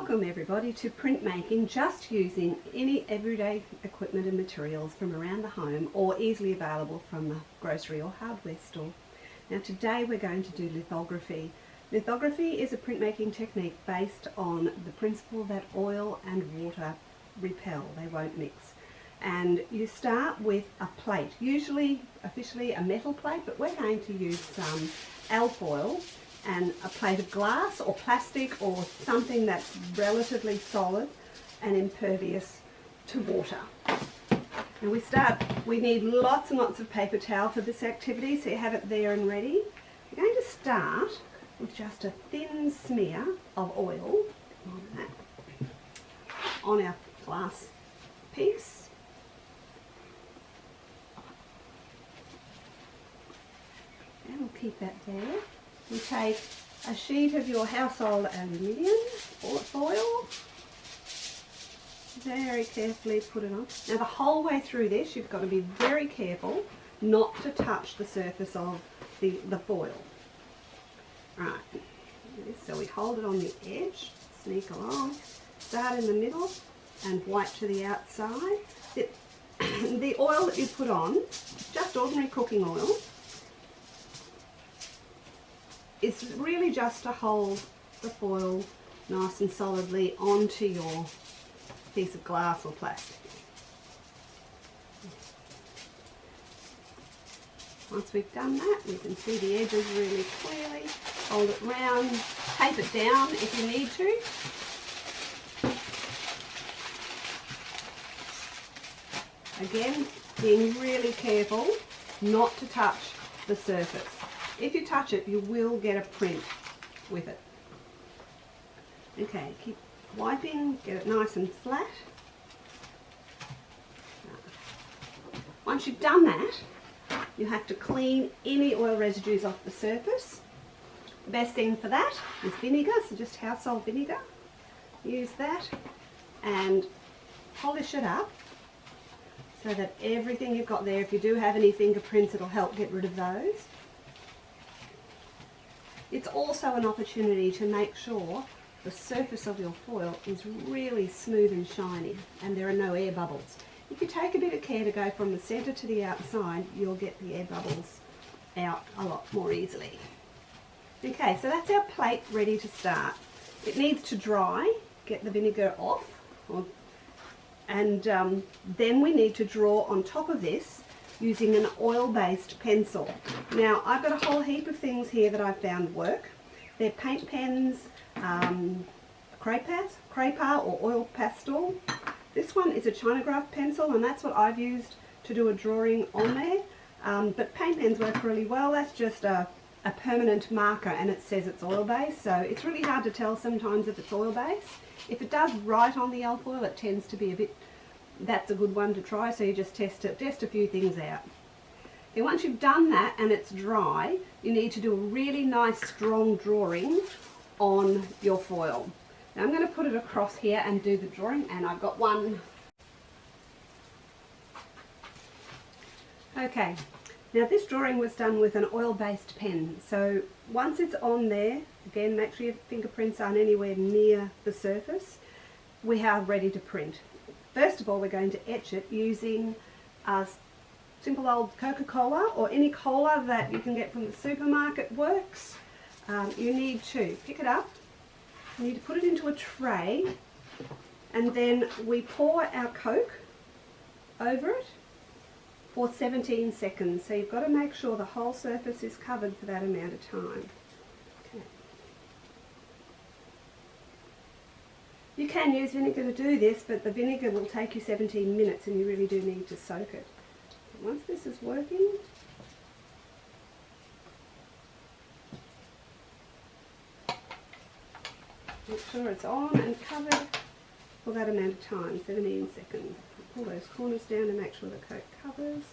Welcome everybody to printmaking just using any everyday equipment and materials from around the home or easily available from the grocery or hardware store. Now today we're going to do lithography. Lithography is a printmaking technique based on the principle that oil and water repel, they won't mix. And you start with a plate, usually officially a metal plate, but we're going to use some alfoil and a plate of glass or plastic or something that's relatively solid and impervious to water. And we need lots and lots of paper towel for this activity, so you have it there and ready. We're going to start with just a thin smear of oil on our glass piece. And we'll keep that there. You take a sheet of your household aluminium or foil, very carefully put it on. Now the whole way through this you've got to be very careful not to touch the surface of the foil. Right, so we hold it on the edge, sneak along, start in the middle and wipe to the outside. The oil that you put on, just ordinary cooking oil, it's really just to hold the foil nice and solidly onto your piece of glass or plastic. Once we've done that, we can see the edges really clearly. Hold it round, tape it down if you need to. Again, being really careful not to touch the surface. If you touch it, you will get a print with it. Okay, keep wiping, get it nice and flat. Once you've done that, you have to clean any oil residues off the surface. The best thing for that is vinegar, so just household vinegar. Use that and polish it up so that everything you've got there, if you do have any fingerprints, it'll help get rid of those. It's also an opportunity to make sure the surface of your foil is really smooth and shiny and there are no air bubbles. If you take a bit of care to go from the centre to the outside, you'll get the air bubbles out a lot more easily. Okay, so that's our plate ready to start. It needs to dry, get the vinegar off, and then we need to draw on top of this using an oil-based pencil. Now I've got a whole heap of things here that I've found work. They're paint pens, craypa or oil pastel. This one is a Chinagraph pencil and that's what I've used to do a drawing on there. But paint pens work really well. That's just a permanent marker and it says it's oil-based, so it's really hard to tell sometimes if it's oil-based. If it does write on the alfoil, it tends to be a bit, that's a good one to try, so you just test a few things out. Now once you've done that and it's dry, you need to do a really nice strong drawing on your foil. Now I'm going to put it across here and do the drawing, and I've got one. Okay, now this drawing was done with an oil-based pen, so once it's on there, again make sure your fingerprints aren't anywhere near the surface, we are ready to print. First of all, we're going to etch it using a simple old Coca-Cola or any cola that you can get from the supermarket works. You need to pick it up, you need to put it into a tray, and then we pour our Coke over it for 17 seconds. So you've got to make sure the whole surface is covered for that amount of time. Okay. You can use vinegar to do this, but the vinegar will take you 17 minutes and you really do need to soak it. Once this is working, make sure it's on and covered for that amount of time, 17 seconds. Pull those corners down and make sure the Coke covers.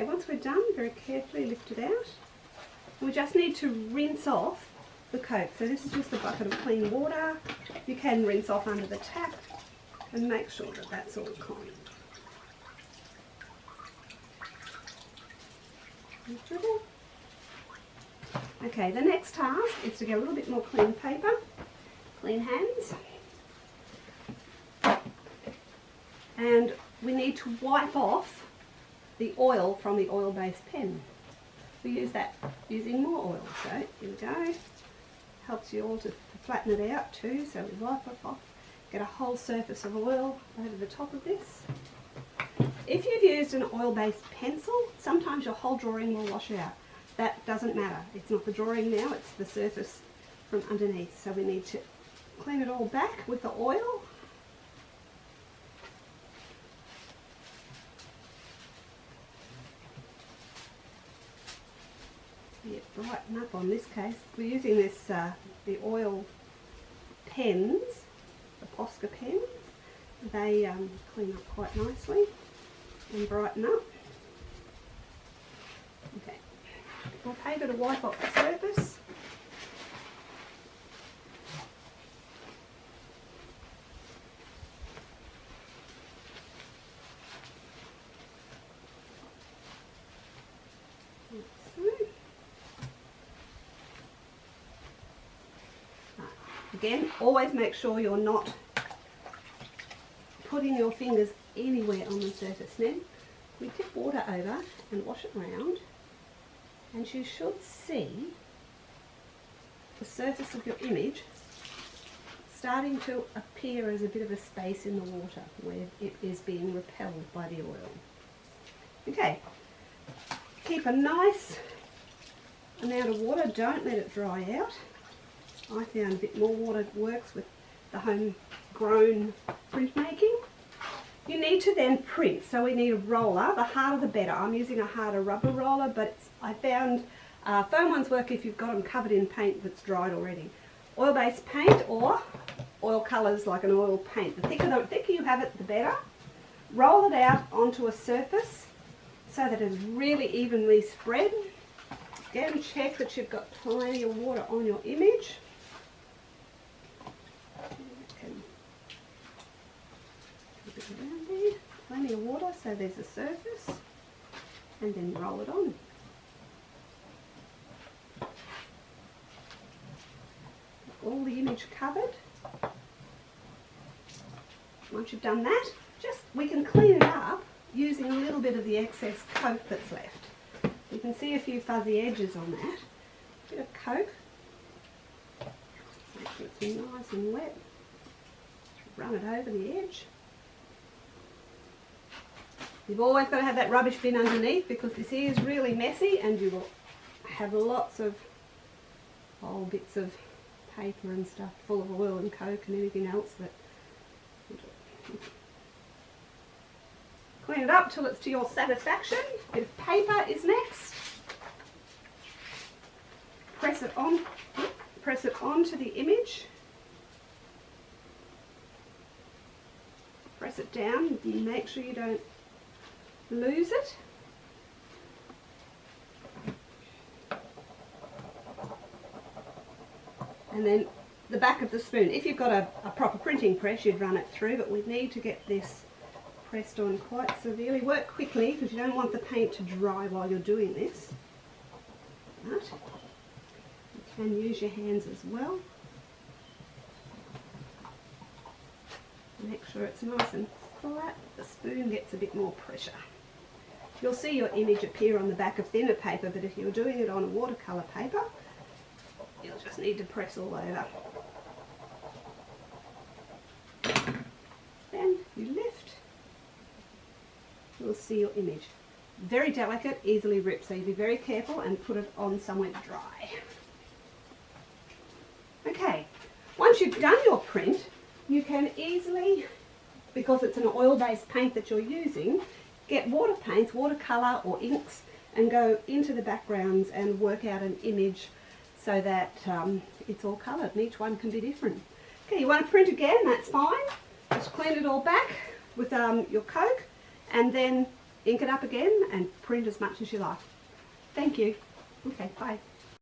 Okay, once we're done, very carefully lift it out. We just need to rinse off the coke. So this is just a bucket of clean water. You can rinse off under the tap and make sure that that's all clean. Okay, the next task is to get a little bit more clean paper, clean hands, and we need to wipe off the oil from the oil-based pen. We use that using more oil. So here we go. Helps you all to flatten it out too. So we wipe it off, get a whole surface of oil over the top of this. If you've used an oil-based pencil, sometimes your whole drawing will wash out. That doesn't matter. It's not the drawing now, it's the surface from underneath. So we need to clean it all back with the oil. Brighten up on this case. We're using this the oil pens, the Posca pens. They clean up quite nicely and brighten up. Okay, more paper to wipe off the surface. Again, always make sure you're not putting your fingers anywhere on the surface. Then we tip water over and wash it around, and you should see the surface of your image starting to appear as a bit of a space in the water where it is being repelled by the oil. Okay, keep a nice amount of water, don't let it dry out. I found a bit more water works with the homegrown printmaking. You need to then print, so we need a roller. The harder the better. I'm using a harder rubber roller, but I found foam ones work if you've got them covered in paint that's dried already. Oil-based paint or oil colours like an oil paint. The thicker you have it, the better. Roll it out onto a surface so that it's really evenly spread. Again, check that you've got plenty of water on your image. Around there, plenty of water so there's a surface, and then roll it on. All the image covered. Once you've done that, we can clean it up using a little bit of the excess coke that's left. You can see a few fuzzy edges on that. A bit of coke. Make sure it's nice and wet. Run it over the edge. You've always got to have that rubbish bin underneath because this is really messy and you will have lots of old bits of paper and stuff full of oil and coke and anything else that... Clean it up till it's to your satisfaction. A bit of paper is next. Press it onto the image. Press it down and make sure you don't lose it. And then the back of the spoon. If you've got a proper printing press, you'd run it through, but we need to get this pressed on quite severely. Work quickly because you don't want the paint to dry while you're doing this. Right. You can use your hands as well. Make sure it's nice and flat. The spoon gets a bit more pressure. You'll see your image appear on the back of thinner paper, but if you're doing it on a watercolour paper, you'll just need to press all over. Then you lift. You'll see your image. Very delicate, easily ripped, so you be very careful and put it on somewhere dry. Okay, once you've done your print, you can easily, because it's an oil-based paint that you're using, get water paints, watercolour or inks, and go into the backgrounds and work out an image so that it's all coloured and each one can be different. Okay, you want to print again, that's fine. Just clean it all back with your coke and then ink it up again and print as much as you like. Thank you. Okay, bye.